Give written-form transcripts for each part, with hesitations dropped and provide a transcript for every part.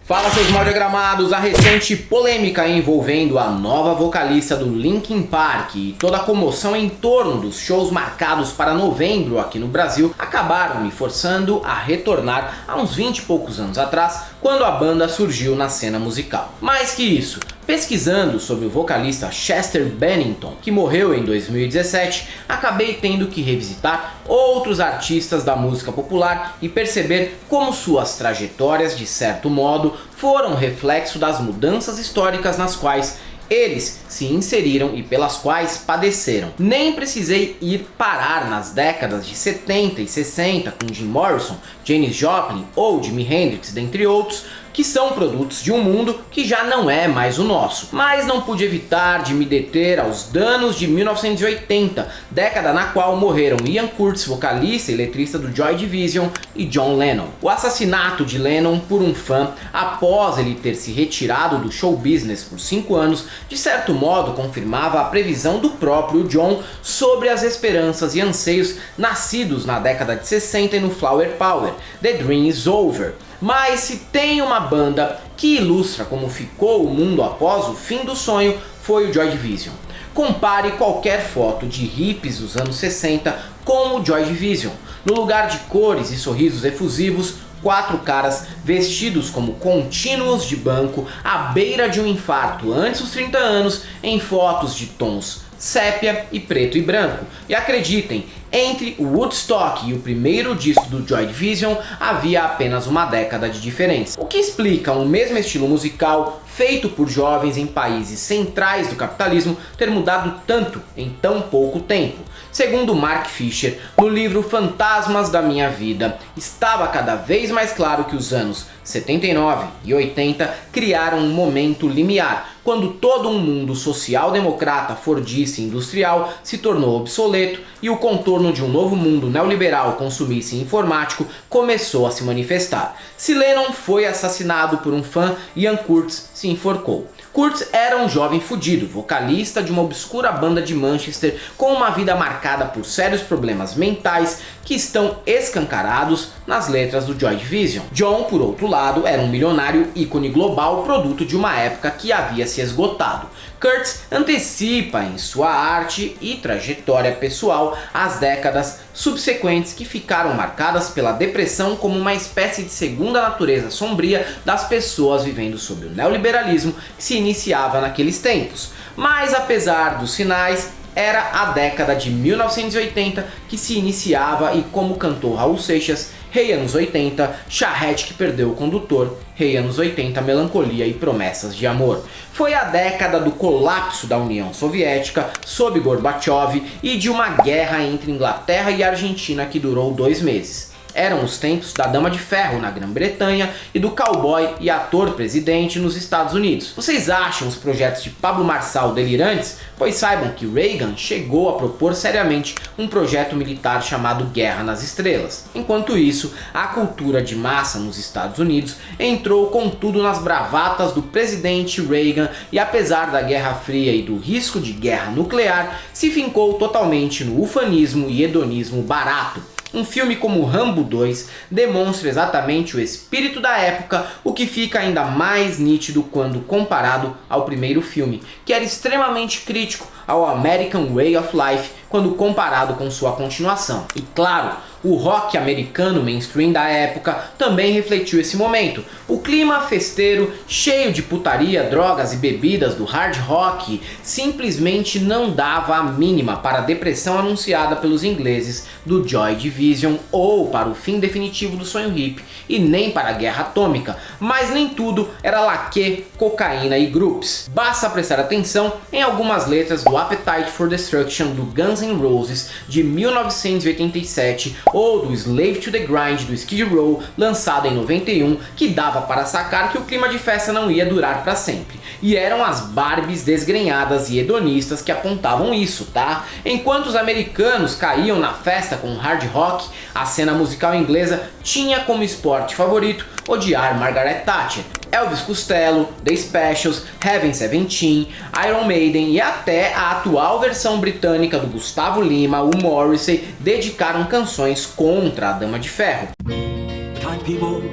Fala, seus mal diagramados. A recente polêmica envolvendo a nova vocalista do Linkin Park e toda a comoção em torno dos shows marcados para novembro aqui no Brasil acabaram me forçando a retornar a uns 20 e poucos anos atrás, quando a banda surgiu na cena musical. Mais que isso, pesquisando sobre o vocalista Chester Bennington, que morreu em 2017, acabei tendo que revisitar outros artistas da música popular e perceber como suas trajetórias, de certo modo, foram reflexo das mudanças históricas nas quais eles se inseriram e pelas quais padeceram. Nem precisei ir parar nas décadas de 70 e 60 com Jim Morrison, Janis Joplin ou Jimi Hendrix, dentre outros, que são produtos de um mundo que já não é mais o nosso. Mas não pude evitar de me deter aos danos de 1980, década na qual morreram Ian Curtis, vocalista e letrista do Joy Division, e John Lennon. O assassinato de Lennon por um fã após ele ter se retirado do show business por 5 anos, de certo modo confirmava a previsão do próprio John sobre as esperanças e anseios nascidos na década de 60 e no Flower Power, The Dream is Over. Mas se tem uma banda que ilustra como ficou o mundo após o fim do sonho, foi o Joy Division. Compare qualquer foto de hippies dos anos 60 com o Joy Division. No lugar de cores e sorrisos efusivos, 4 caras vestidos como contínuos de banco à beira de um infarto antes dos 30 anos, em fotos de tons sépia e preto e branco. E acreditem, entre o Woodstock e o primeiro disco do Joy Division havia apenas uma década de diferença, o que explica o mesmo estilo musical feito por jovens em países centrais do capitalismo ter mudado tanto em tão pouco tempo. Segundo Mark Fisher, no livro Fantasmas da Minha Vida, estava cada vez mais claro que os anos 79 e 80 criaram um momento limiar, quando todo um mundo social-democrata, fordista e industrial se tornou obsoleto e o contorno de um novo mundo neoliberal, consumista e informático começou a se manifestar. Se Lennon foi assassinado por um fã, Ian Curtis se enforcou. Curtis era um jovem fudido, vocalista de uma obscura banda de Manchester com uma vida marcada por sérios problemas mentais que estão escancarados nas letras do Joy Division. John, por outro lado, era um milionário ícone global, produto de uma época que havia se esgotado. Curtis antecipa em sua arte e trajetória pessoal as décadas subsequentes que ficaram marcadas pela depressão como uma espécie de segunda natureza sombria das pessoas vivendo sob o neoliberalismo que se iniciava naqueles tempos. Mas apesar dos sinais, era a década de 1980 que se iniciava e, como cantou Raul Seixas, Rei anos 80, charrete que perdeu o condutor, Rei anos 80, melancolia e promessas de amor. Foi a década do colapso da União Soviética sob Gorbachev e de uma guerra entre Inglaterra e Argentina que durou 2 meses. Eram os tempos da Dama de Ferro na Grã-Bretanha e do cowboy e ator presidente nos Estados Unidos. Vocês acham os projetos de Pablo Marçal delirantes? Pois saibam que Reagan chegou a propor seriamente um projeto militar chamado Guerra nas Estrelas. Enquanto isso, a cultura de massa nos Estados Unidos entrou com tudo nas bravatas do presidente Reagan e, apesar da Guerra Fria e do risco de guerra nuclear, se fincou totalmente no ufanismo e hedonismo barato. Um filme como Rambo 2 demonstra exatamente o espírito da época, o que fica ainda mais nítido quando comparado ao primeiro filme, que era extremamente crítico ao American Way of Life quando comparado com sua continuação. E claro, o rock americano mainstream da época também refletiu esse momento. O clima festeiro, cheio de putaria, drogas e bebidas do hard rock simplesmente não dava a mínima para a depressão anunciada pelos ingleses do Joy Division ou para o fim definitivo do sonho hippie e nem para a guerra atômica, mas nem tudo era laque, cocaína e groups. Basta prestar atenção em algumas letras do Appetite for Destruction do Guns N' Roses de 1987 ou do Slave to the Grind do Skid Row lançado em 91, que dava para sacar que o clima de festa não ia durar para sempre. E eram as Barbies desgrenhadas e hedonistas que apontavam isso, tá? Enquanto os americanos caíam na festa com hard rock, a cena musical inglesa tinha como esporte favorito odiar Margaret Thatcher. Elvis Costello, The Specials, Heaven 17, Iron Maiden e até a atual versão britânica do Gustavo Lima, o Morrissey, dedicaram canções contra a Dama de Ferro. Kind people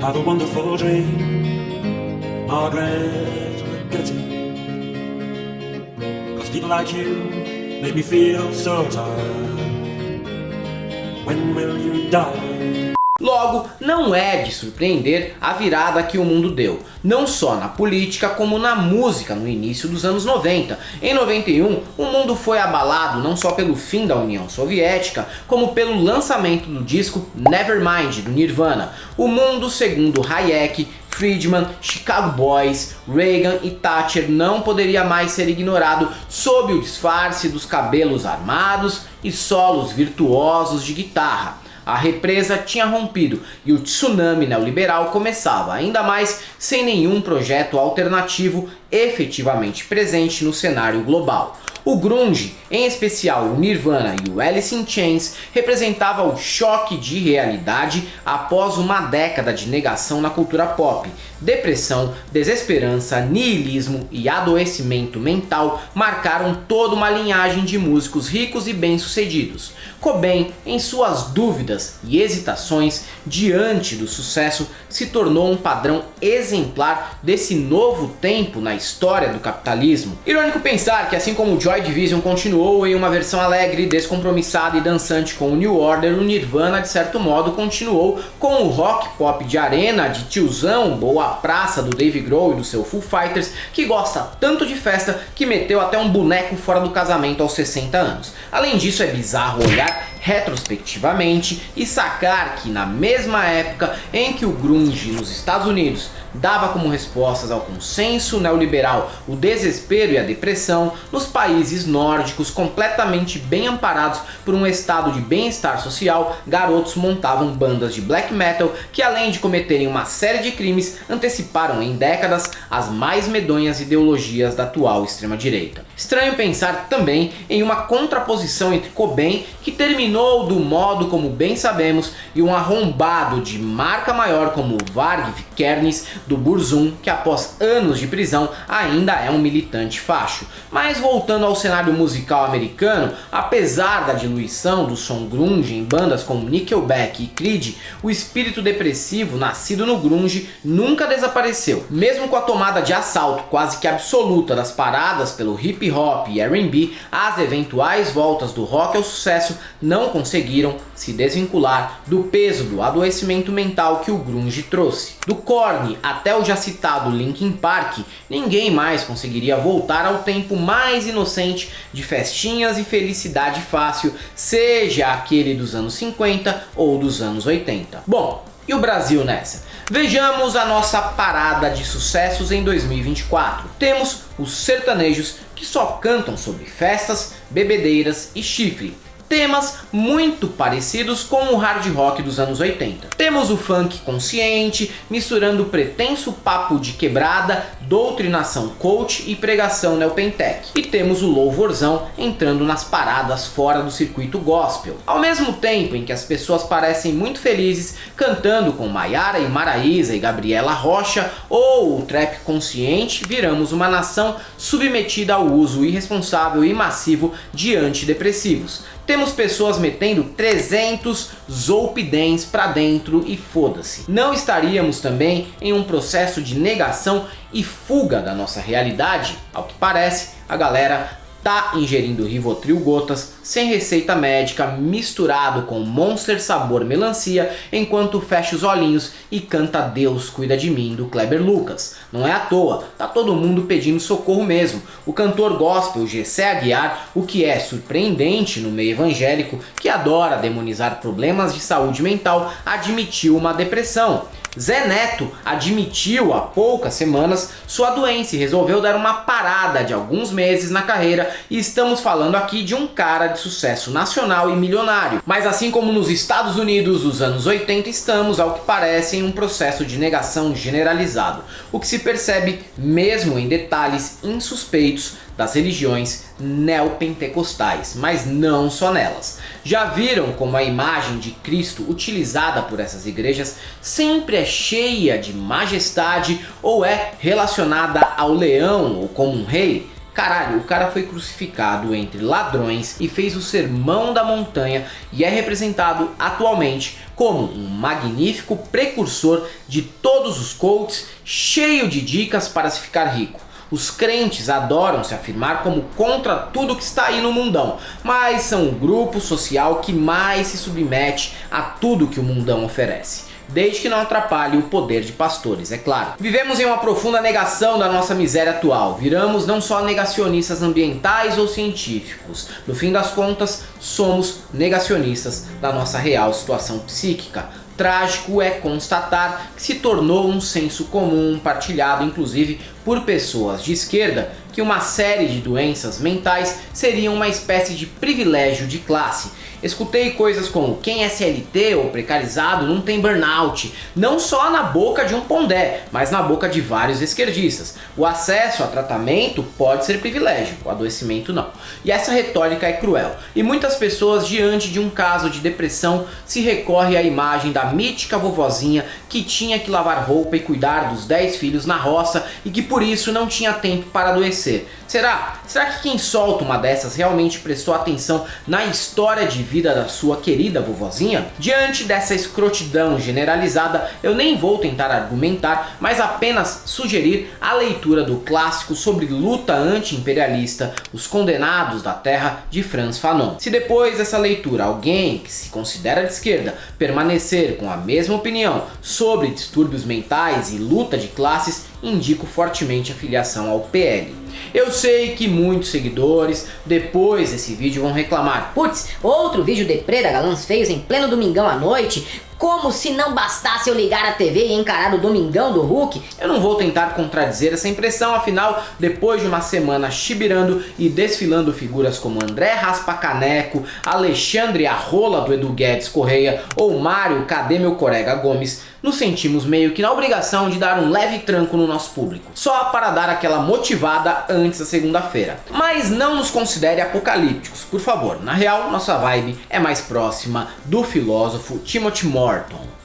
Have a wonderful dream, Margaret Getty. 'Cause people like you make me feel so tired. When will you die? Logo, não é de surpreender a virada que o mundo deu, não só na política como na música no início dos anos 90. Em 91, o mundo foi abalado não só pelo fim da União Soviética, como pelo lançamento do disco Nevermind, do Nirvana. O mundo, segundo Hayek, Friedman, Chicago Boys, Reagan e Thatcher não poderia mais ser ignorado sob o disfarce dos cabelos armados e solos virtuosos de guitarra. A represa tinha rompido e o tsunami neoliberal começava, ainda mais sem nenhum projeto alternativo efetivamente presente no cenário global. O grunge, em especial o Nirvana e o Alice in Chains, representava o choque de realidade após uma década de negação na cultura pop. Depressão, desesperança, niilismo e adoecimento mental marcaram toda uma linhagem de músicos ricos e bem-sucedidos. Cobain, em suas dúvidas e hesitações diante do sucesso, se tornou um padrão exemplar desse novo tempo na história do capitalismo. Irônico pensar que, assim como o Joy Division continuou em uma versão alegre, descompromissada e dançante com o New Order, o Nirvana, de certo modo, continuou com o rock pop de arena, de tiozão, boa praça do Dave Grohl e do seu Foo Fighters, que gosta tanto de festa que meteu até um boneco fora do casamento aos 60 anos. Além disso, é bizarro olhar retrospectivamente e sacar que na mesma época em que o grunge nos Estados Unidos dava como respostas ao consenso neoliberal o desespero e a depressão, nos países nórdicos, completamente bem amparados por um estado de bem-estar social, garotos montavam bandas de black metal que, além de cometerem uma série de crimes, anteciparam em décadas as mais medonhas ideologias da atual extrema-direita. Estranho pensar também em uma contraposição entre Cobain, que terminou do modo como bem sabemos, e um arrombado de marca maior como Varg Vikernes do Burzum, que após anos de prisão ainda é um militante facho. Mas voltando ao cenário musical americano, apesar da diluição do som grunge em bandas como Nickelback e Creed, o espírito depressivo nascido no grunge nunca desapareceu. Mesmo com a tomada de assalto quase que absoluta das paradas pelo hip hop e R&B, as eventuais voltas do rock ao sucesso não conseguiram se desvincular do peso do adoecimento mental que o grunge trouxe. Do Korn até o já citado Linkin Park, ninguém mais conseguiria voltar ao tempo mais inocente de festinhas e felicidade fácil, seja aquele dos anos 50 ou dos anos 80. Bom, e o Brasil nessa? Vejamos a nossa parada de sucessos em 2024. Temos os sertanejos que só cantam sobre festas, bebedeiras e chifre. Temas muito parecidos com o hard rock dos anos 80. Temos o funk consciente, misturando pretenso papo de quebrada, doutrinação coach e pregação neopentec. E temos o louvorzão entrando nas paradas fora do circuito gospel. Ao mesmo tempo em que as pessoas parecem muito felizes cantando com Maiara e Maraísa e Gabriela Rocha, ou o trap consciente, viramos uma nação submetida ao uso irresponsável e massivo de antidepressivos. Temos pessoas metendo 300 zolpidem pra dentro e foda-se. Não estaríamos também em um processo de negação e fuga da nossa realidade? Ao que parece, a galera tá ingerindo Rivotril gotas sem receita médica, misturado com Monster sabor melancia, enquanto fecha os olhinhos e canta Deus cuida de mim, do Kleber Lucas. Não é à toa, tá todo mundo pedindo socorro mesmo. O cantor gospel Gessé Aguiar, o que é surpreendente no meio evangélico, que adora demonizar problemas de saúde mental, admitiu uma depressão. Zé Neto admitiu há poucas semanas sua doença e resolveu dar uma parada de alguns meses na carreira, e estamos falando aqui de um cara de sucesso nacional e milionário. Mas assim como nos Estados Unidos dos anos 80, estamos, ao que parece, em um processo de negação generalizado, o que se percebe mesmo em detalhes insuspeitos das religiões neopentecostais, mas não só nelas. Já viram como a imagem de Cristo utilizada por essas igrejas sempre é cheia de majestade ou é relacionada ao leão ou como um rei? Caralho, o cara foi crucificado entre ladrões e fez o sermão da montanha e é representado atualmente como um magnífico precursor de todos os coaches, cheio de dicas para se ficar rico. Os crentes adoram se afirmar como contra tudo que está aí no mundão, mas são o grupo social que mais se submete a tudo que o mundão oferece, desde que não atrapalhe o poder de pastores, é claro. Vivemos em uma profunda negação da nossa miséria atual. Viramos não só negacionistas ambientais ou científicos. No fim das contas, somos negacionistas da nossa real situação psíquica. Trágico é constatar que se tornou um senso comum, partilhado inclusive por pessoas de esquerda, que uma série de doenças mentais seriam uma espécie de privilégio de classe. Escutei coisas como: quem é CLT ou precarizado não tem burnout, não só na boca de um Pondé, mas na boca de vários esquerdistas. O acesso a tratamento pode ser privilégio, o adoecimento não. E essa retórica é cruel, e muitas pessoas, diante de um caso de depressão, se recorrem à imagem da mítica vovozinha que tinha que lavar roupa e cuidar dos 10 filhos na roça e que por isso não tinha tempo para adoecer. Será que quem solta uma dessas realmente prestou atenção na história de vida da sua querida vovozinha? Diante dessa escrotidão generalizada, eu nem vou tentar argumentar, mas apenas sugerir a leitura do clássico sobre luta anti-imperialista, Os Condenados da Terra, de Frantz Fanon. Se depois dessa leitura alguém que se considera de esquerda permanecer com a mesma opinião sobre distúrbios mentais e luta de classes, indico fortemente a filiação ao PL. Eu sei que muitos seguidores depois desse vídeo vão reclamar: putz, outro vídeo deprê da Galãs Feios em pleno domingão à noite? Como se não bastasse eu ligar a TV e encarar o Domingão do Hulk? Eu não vou tentar contradizer essa impressão, afinal, depois de uma semana chibirando e desfilando figuras como André Raspa-Caneco, Alexandre a Rola do Edu Guedes Correia ou Mário Cadê Meu Corega Gomes, nos sentimos meio que na obrigação de dar um leve tranco no nosso público, só para dar aquela motivada antes da segunda-feira. Mas não nos considere apocalípticos, por favor. Na real, nossa vibe é mais próxima do filósofo Timothy Morton.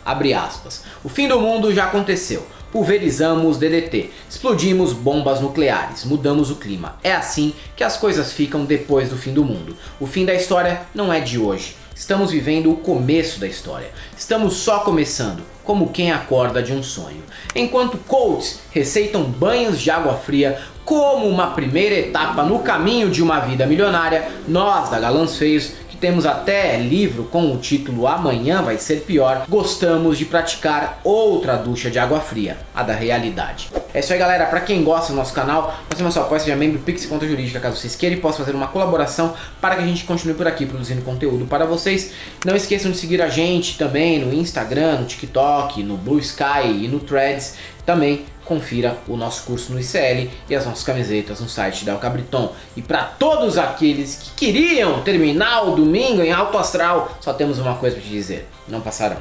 Abre aspas. O fim do mundo já aconteceu. Pulverizamos DDT, explodimos bombas nucleares, mudamos o clima. É assim que as coisas ficam depois do fim do mundo. O fim da história não é de hoje. Estamos vivendo o começo da história. Estamos só começando, como quem acorda de um sonho. Enquanto coaches receitam banhos de água fria como uma primeira etapa no caminho de uma vida milionária, nós da Galãs Feios, temos até livro com o título Amanhã Vai Ser Pior, gostamos de praticar outra ducha de água fria, a da realidade. É isso aí, galera. Pra quem gosta do nosso canal, faça nosso apoio, seja membro Pix e Conta Jurídica, caso vocês queiram, e possa fazer uma colaboração para que a gente continue por aqui produzindo conteúdo para vocês. Não esqueçam de seguir a gente também no Instagram, no TikTok, no Blue Sky e no Threads. Também confira o nosso curso no ICL e as nossas camisetas no site da El Cabriton. E para todos aqueles que queriam terminar o domingo em alto astral, só temos uma coisa para te dizer: não passarão.